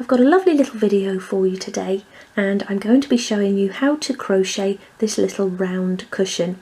I've got a lovely little video for you today, and I'm going to be showing you how to crochet this little round cushion.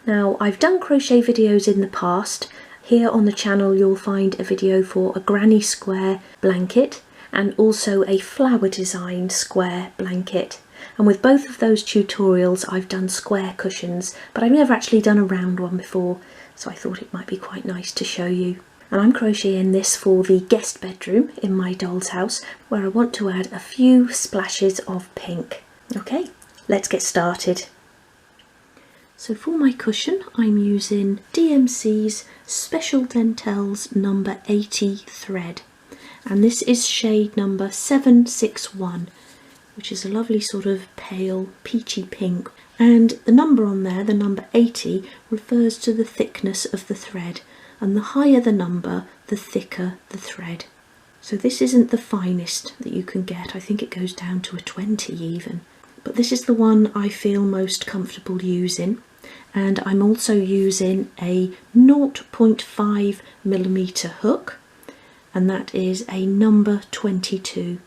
Now, I've done crochet videos in the past. Here on the channel you'll find a video for a granny square blanket and also a flower design square blanket. And with both of those tutorials I've done square cushions, but I've never actually done a round one before, so I thought it might be quite nice to show you. And I'm crocheting this for the guest bedroom in my doll's house, where I want to add a few splashes of pink. Okay, let's get started. So for my cushion I'm using DMC's Special Dentelles number 80 thread, and this is shade number 761, which is a lovely sort of pale peachy pink, and the number on there, the number 80, refers to the thickness of the thread, and the higher the number, the thicker the thread. So this isn't the finest that you can get, I think it goes down to a 20 even, but this is the one I feel most comfortable using. And I'm also using a 0.5mm hook, and that is a number 22.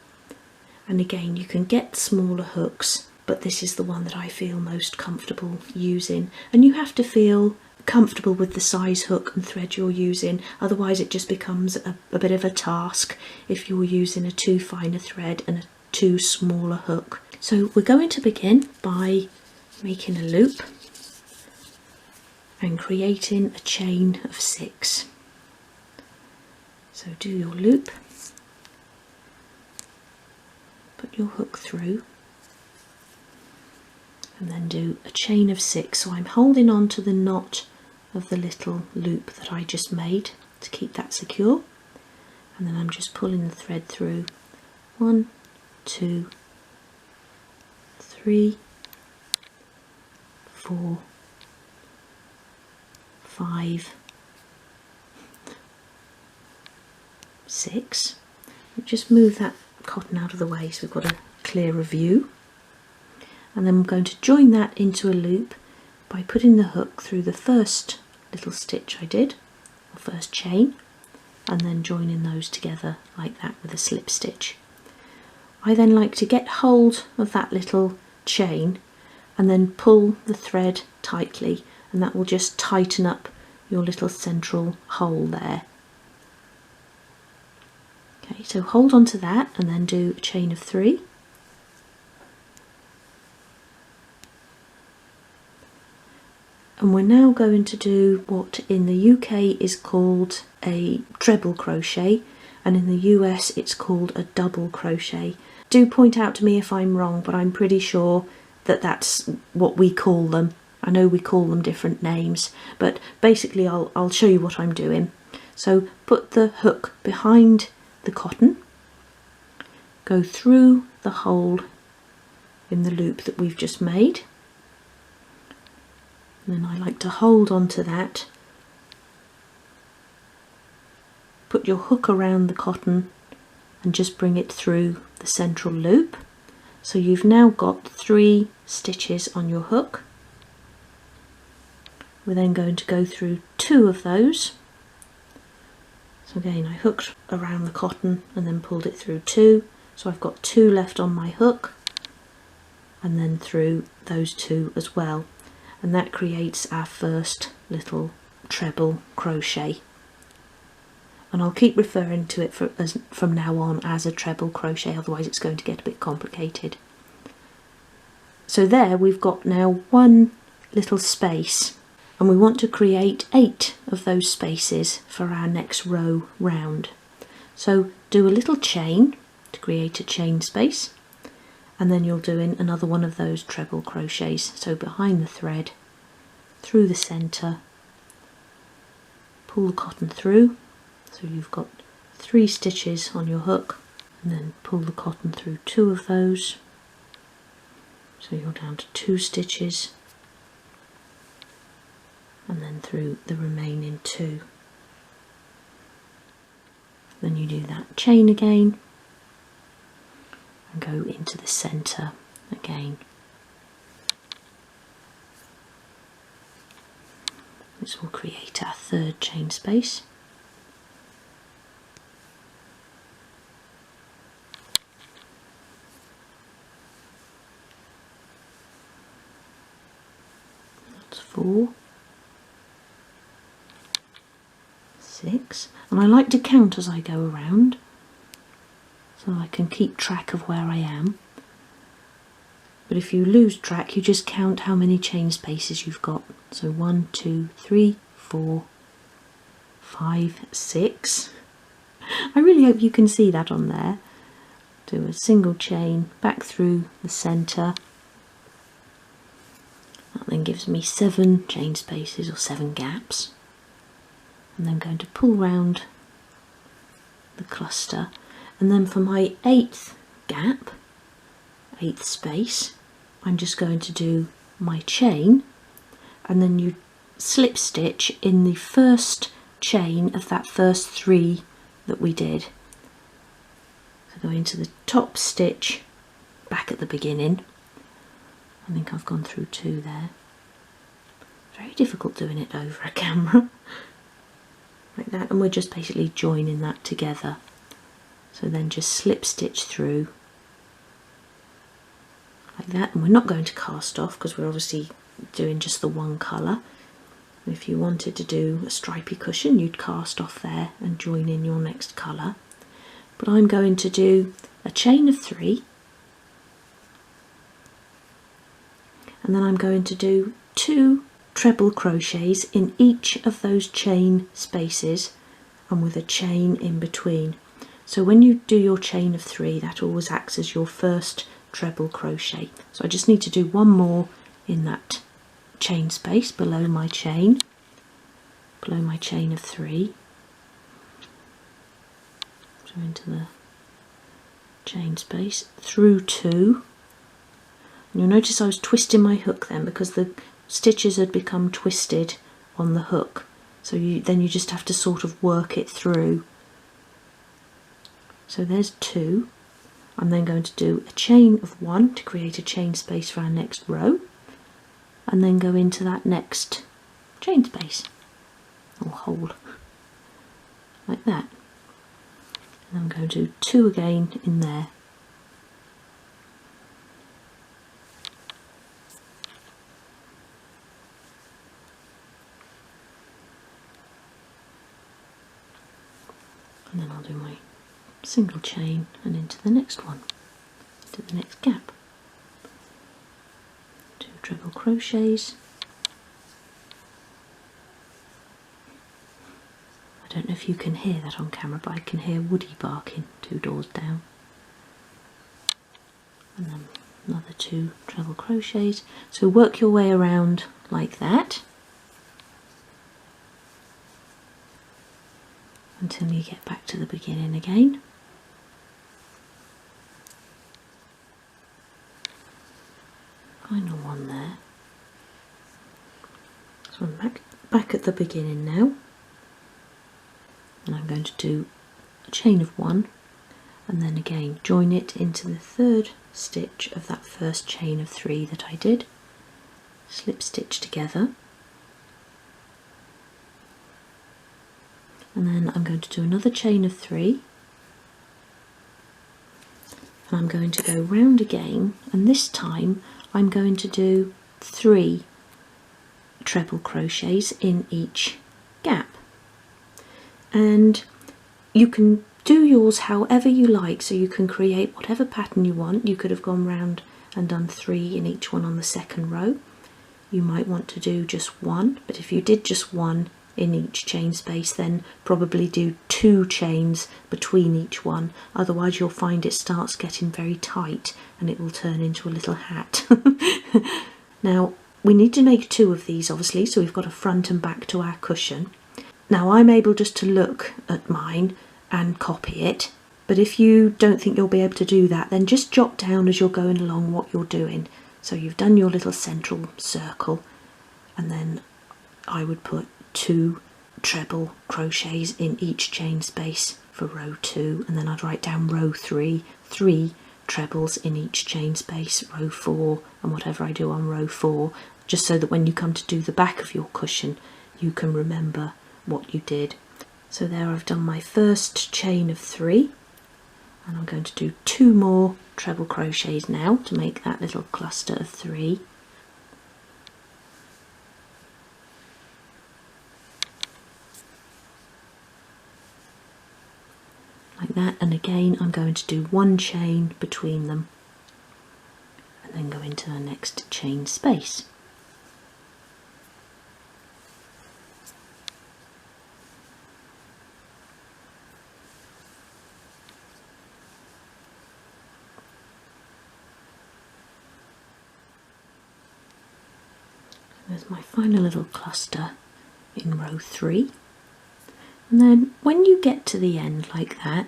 And again, you can get smaller hooks, but this is the one that I feel most comfortable using. And you have to feel comfortable with the size hook and thread you're using, otherwise it just becomes a bit of a task if you're using a too fine a thread and a too small a hook. So we're going to begin by making a loop and creating a chain of 6. So do your loop, put your hook through, and then do a chain of 6. So I'm holding on to the knot of the little loop that I just made to keep that secure, and then I'm just pulling the thread through. 1, 2, 3, 4, 5, 6. Just move that cotton out of the way so we've got a clearer view, and then I'm going to join that into a loop by putting the hook through the first little stitch I did, or first chain, and then joining those together like that with a slip stitch. I then like to get hold of that little chain and then pull the thread tightly, and that will just tighten up your little central hole there. Okay, so hold on to that and then do a chain of 3. And we're now going to do what in the UK is called a treble crochet, and in the US it's called a double crochet. Do point out to me if I'm wrong, but I'm pretty sure that that's what we call them. I know we call them different names, but basically I'll show you what I'm doing. So put the hook behind the cotton, go through the hole in the loop that we've just made, and then I like to hold on to that, put your hook around the cotton and just bring it through the central loop. So you've now got 3 stitches on your hook. We're then going to go through 2 of those. So again, I hooked around the cotton and then pulled it through 2, so I've got 2 left on my hook, and then through those 2 as well, and that creates our first little treble crochet. And I'll keep referring to it from now on as a treble crochet, otherwise it's going to get a bit complicated. So there we've got now 1 little space, and we want to create 8 of those spaces for our next row round. So do a little chain to create a chain space, and then you'll do in another one of those treble crochets. So behind the thread, through the centre, pull the cotton through, so you've got 3 stitches on your hook, and then pull the cotton through 2 of those, so you're down to 2 stitches, and then through the remaining 2. Then you do that chain again and go into the centre again. This will create our 3rd chain space. That's 4, 6, and I like to count as I go around so I can keep track of where I am. But if you lose track, you just count how many chain spaces you've got. So 1, 2, 3, 4, 5, 6. I really hope you can see that on there. Do a single chain back through the centre. That then gives me 7 chain spaces or 7 gaps. And then going to pull round the cluster, and then for my 8th gap, 8th space, I'm just going to do my chain, and then you slip stitch in the first chain of that first 3 that we did. So go into the top stitch back at the beginning. I think I've gone through 2 there. Very difficult doing it over a camera. Like that, and we're just basically joining that together. So then just slip stitch through like that, and we're not going to cast off because we're obviously doing just the one colour. If you wanted to do a stripy cushion, you'd cast off there and join in your next colour. But I'm going to do a chain of 3, and then I'm going to do 2 treble crochets in each of those chain spaces and with a chain in between. So when you do your chain of 3, that always acts as your first treble crochet. So I just need to do one more in that chain space below my chain of 3. So into the chain space through 2. And you'll notice I was twisting my hook then because the stitches had become twisted on the hook, so then you just have to sort of work it through. So there's 2. I'm then going to do a chain of 1 to create a chain space for our next row, and then go into that next chain space or hole like that, and I'm going to do 2 again in there. And then I'll do my single chain and into the next one, into the next gap. 2 treble crochets. I don't know if you can hear that on camera, but I can hear Woody barking 2 doors down. And then another 2 treble crochets. So work your way around like that until you get back to the beginning again. Final one there. So I'm back at the beginning now, and I'm going to do a chain of 1 and then again join it into the 3rd stitch of that first chain of 3 that I did, slip stitch together, and then I'm going to do another chain of 3, and I'm going to go round again, and this time I'm going to do 3 treble crochets in each gap. And you can do yours however you like, so you can create whatever pattern you want. You could have gone round and done 3 in each one on the second row. You might want to do just 1, but if you did just 1 in each chain space, then probably do 2 chains between each one, otherwise you'll find it starts getting very tight and it will turn into a little hat. Now we need to make 2 of these obviously, so we've got a front and back to our cushion. Now I'm able just to look at mine and copy it, but if you don't think you'll be able to do that, then just jot down as you're going along what you're doing. So you've done your little central circle, and then I would put 2 treble crochets in each chain space for row 2, and then I'd write down row 3, 3 trebles in each chain space, row 4, and whatever I do on row 4, just so that when you come to do the back of your cushion you can remember what you did. So there I've done my first chain of 3, and I'm going to do 2 more treble crochets now to make that little cluster of 3. like that, and again I'm going to do one chain between them and then go into the next chain space. There's my final little cluster in row 3, and then when you get to the end like that,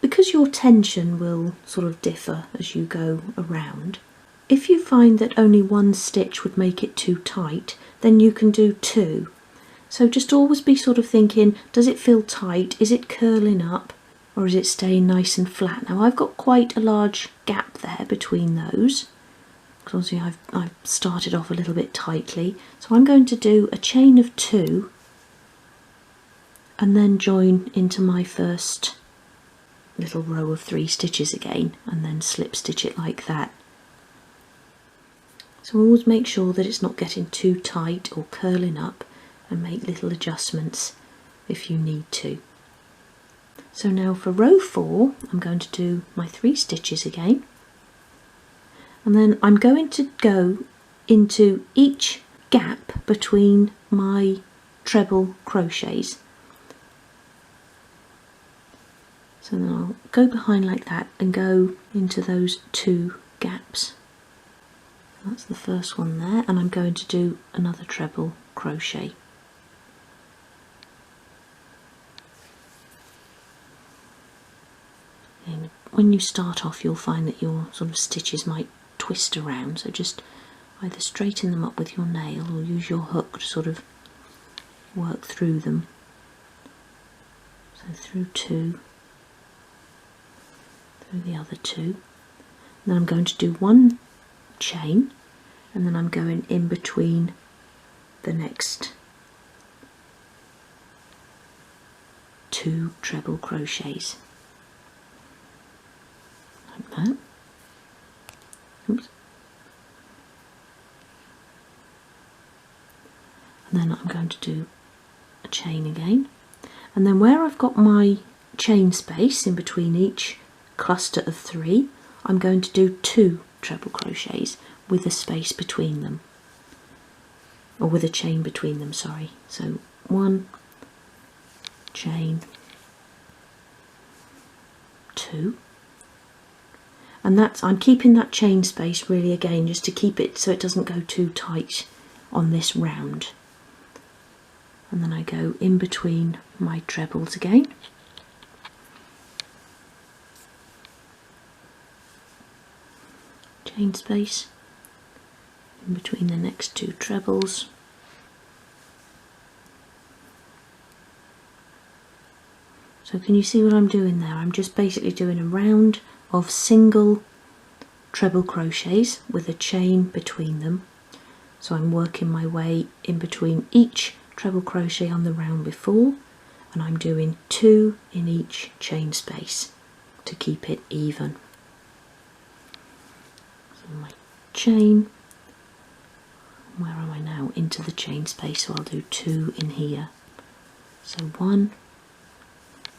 because your tension will sort of differ as you go around, if you find that only one stitch would make it too tight, then you can do 2. So just always be sort of thinking, does it feel tight, is it curling up, or is it staying nice and flat? Now I've got quite a large gap there between those, because obviously I've started off a little bit tightly, so I'm going to do a chain of 2 and then join into my first little row of 3 stitches again, and then slip stitch it like that. So always make sure that it's not getting too tight or curling up, and make little adjustments if you need to. So now for row 4 I'm going to do my 3 stitches again, and then I'm going to go into each gap between my treble crochets. So then I'll go behind like that and go into those 2 gaps. That's the first one there, and I'm going to do another treble crochet. And when you start off, you'll find that your sort of stitches might twist around, so just either straighten them up with your nail or use your hook to sort of work through them. So through 2, through the other 2, then I'm going to do 1 chain, and then I'm going in between the next 2 treble crochets, like that. Oops. And then I'm going to do a chain again, and then where I've got my chain space in between each cluster of 3, I'm going to do 2 treble crochets with a space between them, or with a chain between them, sorry. So 1 chain, 2, and that's, I'm keeping that chain space really again just to keep it so it doesn't go too tight on this round. And then I go in between my trebles again, chain space in between the next 2 trebles, so can you see what I'm doing there? I'm just basically doing a round of single treble crochets with a chain between them. So I'm working my way in between each treble crochet on the round before, and I'm doing 2 in each chain space to keep it even. So my chain, where am I now? Into the chain space, so I'll do 2 in here. So 1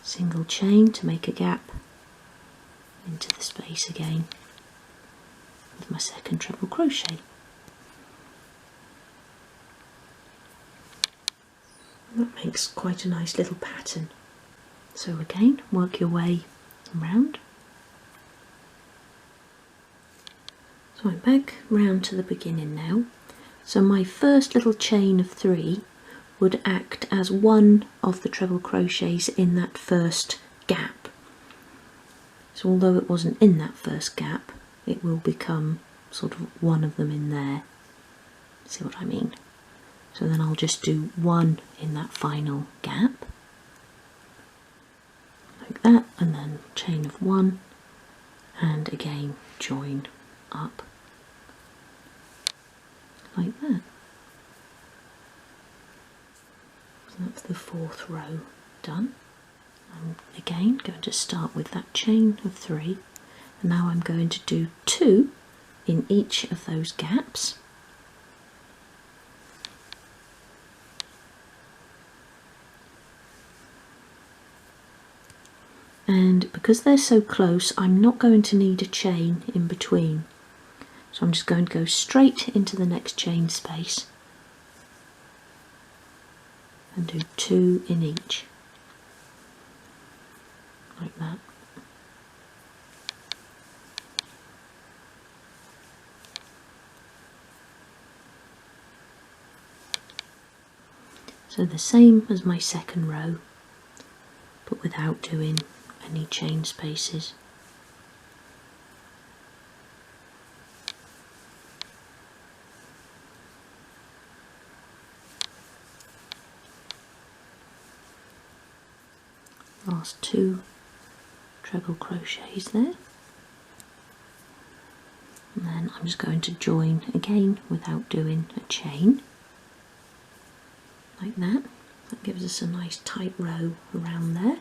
single chain to make a gap into the space again with my second treble crochet. That makes quite a nice little pattern. So again, work your way around. So I'm back round to the beginning now. So my first little chain of 3 would act as one of the treble crochets in that first gap. So although it wasn't in that first gap, it will become sort of one of them in there. See what I mean? So then I'll just do 1 in that final gap, like that, and then chain of 1, and again join up like that. So that's the 4th row done. I'm again going to start with that chain of 3, and now I'm going to do 2 in each of those gaps. and because they're so close I'm not going to need a chain in between, so I'm just going to go straight into the next chain space and do 2 in each, like that. So the same as my second row, but without doing any chain spaces. Last 2 treble crochets there, and then I'm just going to join again without doing a chain, like that. That gives us a nice tight row around there.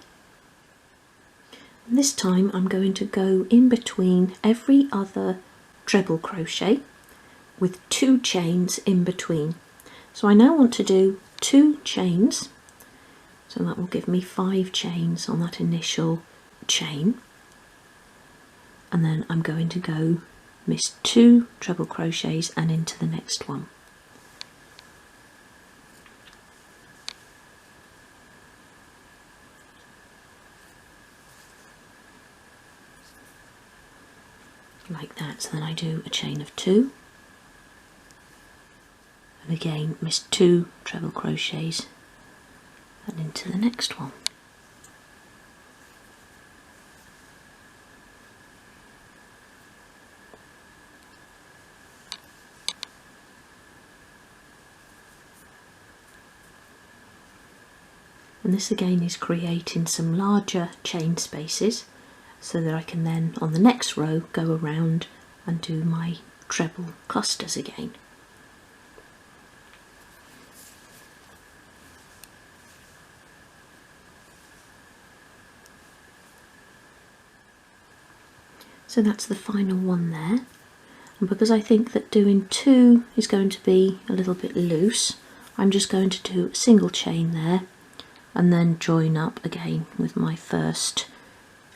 And this time I'm going to go in between every other treble crochet with 2 chains in between. So I now want to do 2 chains, so that will give me 5 chains on that initial chain, and then I'm going to go miss 2 treble crochets and into the next one. Like that. So then I do a chain of 2 and again miss 2 treble crochets and into the next one. And this again is creating some larger chain spaces, so that I can then on the next row go around and do my treble clusters again. So that's the final one there, and because I think that doing 2 is going to be a little bit loose, I'm just going to do a single chain there and then join up again with my first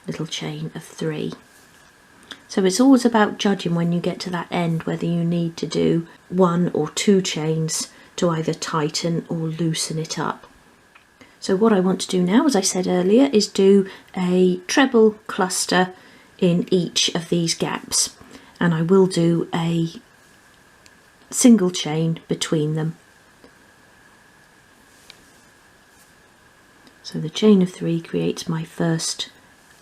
little chain of 3. So it's always about judging when you get to that end whether you need to do 1 or 2 chains to either tighten or loosen it up. So what I want to do now, as I said earlier, is do a treble cluster in each of these gaps, and I will do a single chain between them. So the chain of 3 creates my first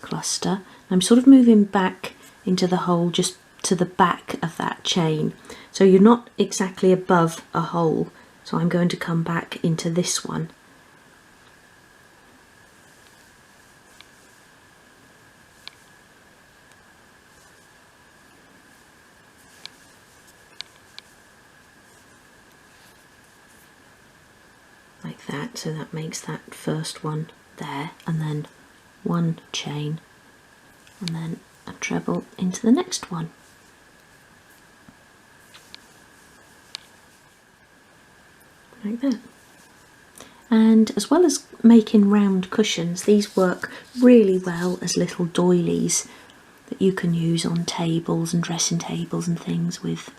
cluster. I'm sort of moving back into the hole just to the back of that chain, so you're not exactly above a hole, so I'm going to come back into this one. Like that, so that makes that first one there, and then 1 chain and then a treble into the next one. Like that. And as well as making round cushions, these work really well as little doilies that you can use on tables and dressing tables and things, with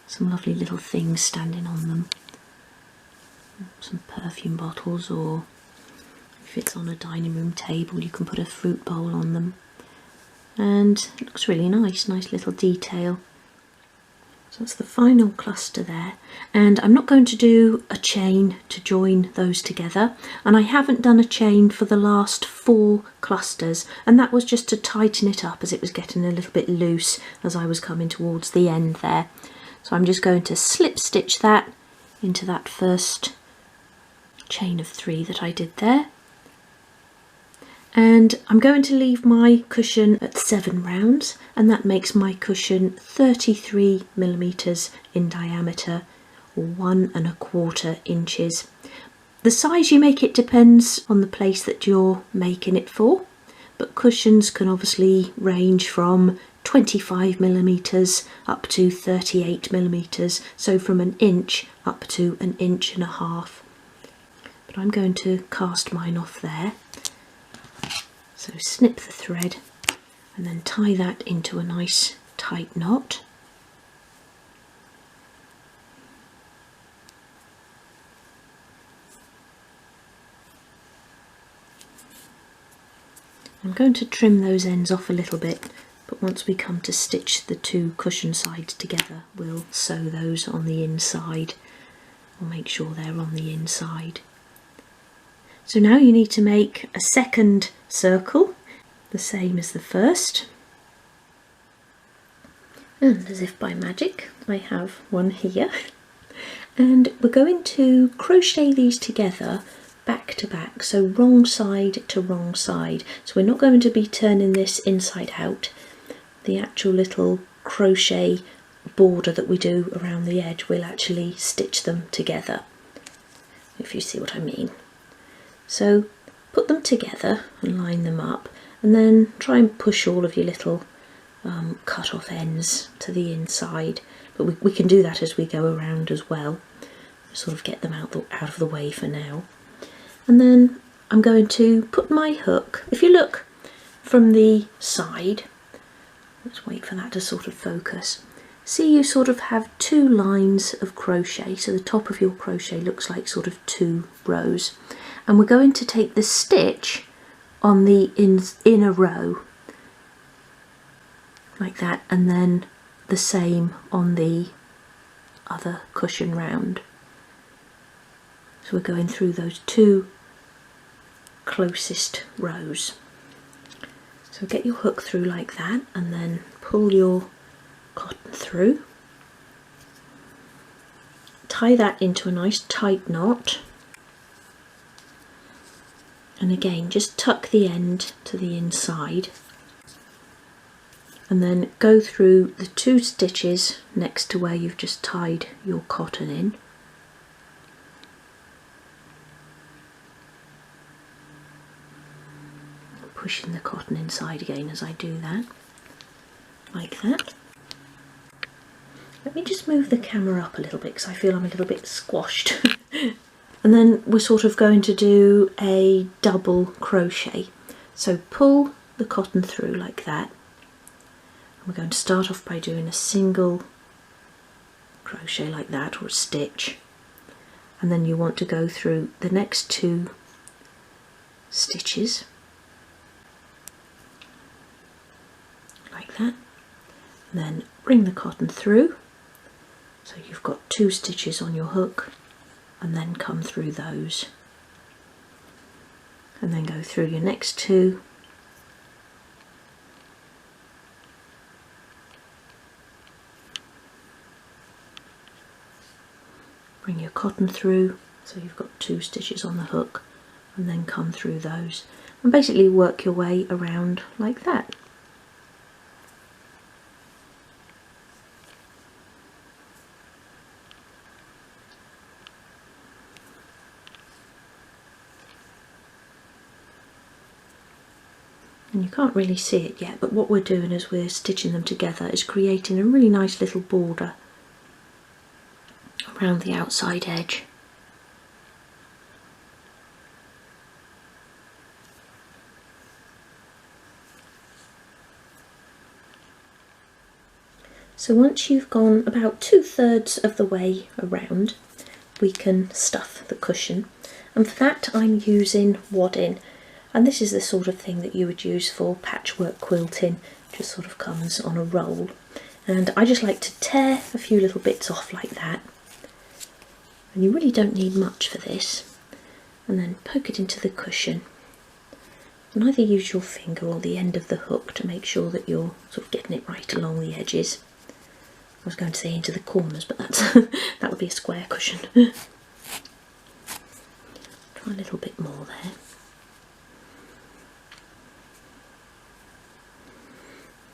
some lovely little things standing on them. Some perfume bottles, or if it's on a dining room table you can put a fruit bowl on them, and it looks really nice, nice little detail. So that's the final cluster there, and I'm not going to do a chain to join those together, and I haven't done a chain for the last 4 clusters, and that was just to tighten it up as it was getting a little bit loose as I was coming towards the end there. So I'm just going to slip stitch that into that first chain of 3 that I did there, and I'm going to leave my cushion at 7 rounds, and that makes my cushion 33mm in diameter, or 1 1/4 inches. The size you make it depends on the place that you're making it for, but cushions can obviously range from 25mm up to 38mm, so from 1 inch up to 1.5 inches. But I'm going to cast mine off there. So snip the thread and then tie that into a nice tight knot. I'm going to trim those ends off a little bit, but once we come to stitch the two cushion sides together, we'll sew those on the inside. We'll make sure they're on the inside. So now you need to make a second circle, the same as the first. And as if by magic, I have one here. And we're going to crochet these together back to back, so wrong side to wrong side. So we're not going to be turning this inside out. The actual little crochet border that we do around the edge, we'll actually stitch them together, if you see what I mean. So put them together and line them up, and then try and push all of your little cut off ends to the inside, but we can do that as we go around as well. Sort of get them out of the way for now. And then I'm going to put my hook, if you look from the side, let's wait for that to sort of focus. See, you sort of have two lines of crochet, so the top of your crochet looks like sort of two rows. And we're going to take the stitch on the inner row, like that, and then the same on the other cushion round. So we're going through those two closest rows. So get your hook through like that, and then pull your cotton through. Tie that into a nice tight knot. And again, just tuck the end to the inside. And then go through the two stitches next to where you've just tied your cotton in. Pushing the cotton inside again as I do that, like that. Let me just move the camera up a little bit because I feel I'm a little bit squashed. And then we're sort of going to do a double crochet. So pull the cotton through like that. And we're going to start off by doing a single crochet like that, or a stitch. And then you want to go through the next two stitches like that, and then bring the cotton through, so you've got two stitches on your hook, and then come through those, and then go through your next two, bring your cotton through, so you've got two stitches on the hook, and then come through those, and basically work your way around like that. And you can't really see it yet, but what we're doing as we're stitching them together is creating a really nice little border around the outside edge. So once you've gone about 2/3 of the way around, we can stuff the cushion, and for that I'm using wadding. And this is the sort of thing that you would use for patchwork quilting, just sort of comes on a roll. And I just like to tear a few little bits off like that. And you really don't need much for this. And then poke it into the cushion. And either use your finger or the end of the hook to make sure that you're sort of getting it right along the edges. I was going to say into the corners, but that's that would be a square cushion. Try a little bit more there.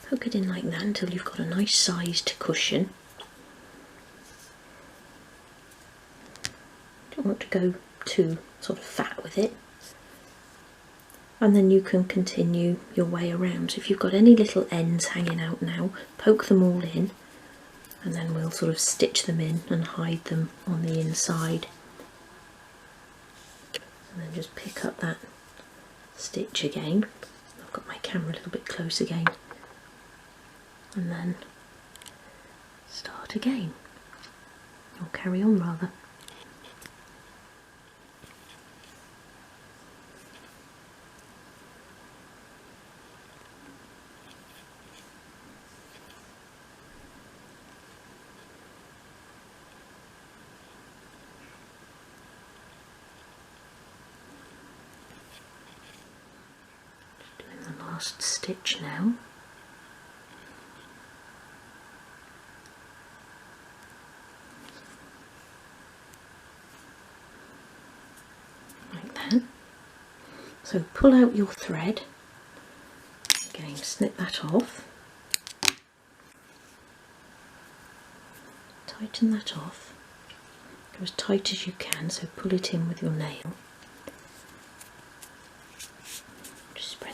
Poke it in like that until you've got a nice sized cushion. Don't want to go too sort of fat with it. And then you can continue your way around. So if you've got any little ends hanging out now, poke them all in, and then we'll sort of stitch them in and hide them on the inside. And then just pick up that stitch again, the got my camera a little bit close again, and then start again, or carry on rather. Last stitch now. Like that. So pull out your thread, again snip that off, tighten that off, go as tight as you can, so pull it in with your nail.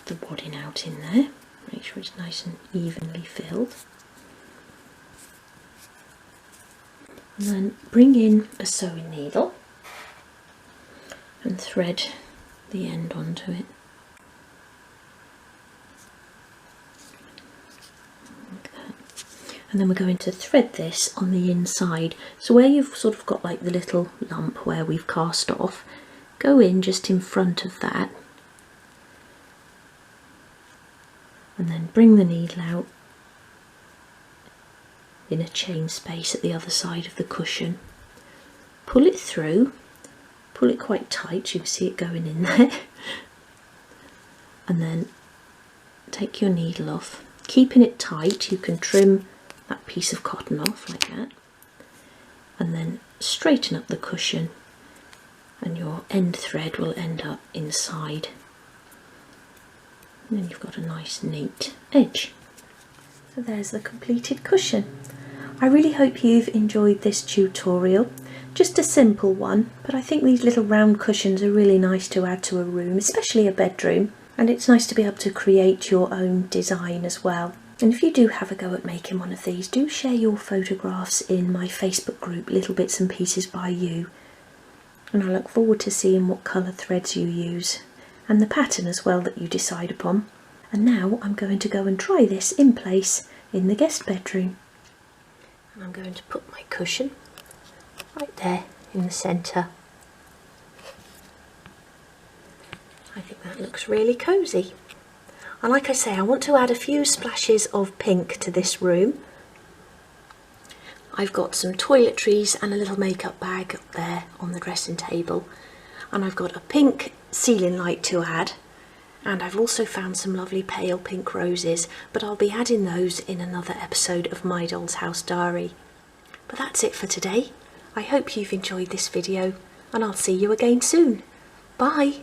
The wadding out in there, make sure it's nice and evenly filled, and then bring in a sewing needle and thread the end onto it like that. And then we're going to thread this on the inside, so where you've sort of got like the little lump where we've cast off, go in just in front of that and then bring the needle out in a chain space at the other side of the cushion. Pull it through, pull it quite tight, you can see it going in there, and then take your needle off. Keeping it tight, you can trim that piece of cotton off like that, and then straighten up the cushion, and your end thread will end up inside. And then you've got a nice neat edge. So there's the completed cushion. I really hope you've enjoyed this tutorial. Just a simple one, but I think these little round cushions are really nice to add to a room, especially a bedroom, and it's nice to be able to create your own design as well. And if you do have a go at making one of these, do share your photographs in my Facebook group, Little Bits and Pieces by You. And I look forward to seeing what colour threads you use, and the pattern as well that you decide upon. And now I'm going to go and try this in place in the guest bedroom. And I'm going to put my cushion right there in the centre. I think that looks really cosy. And like I say, I want to add a few splashes of pink to this room. I've got some toiletries and a little makeup bag up there on the dressing table. And I've got a pink ceiling light to add, and I've also found some lovely pale pink roses, but I'll be adding those in another episode of My Doll's House Diary. But that's it for today. I hope you've enjoyed this video, and I'll see you again soon. Bye!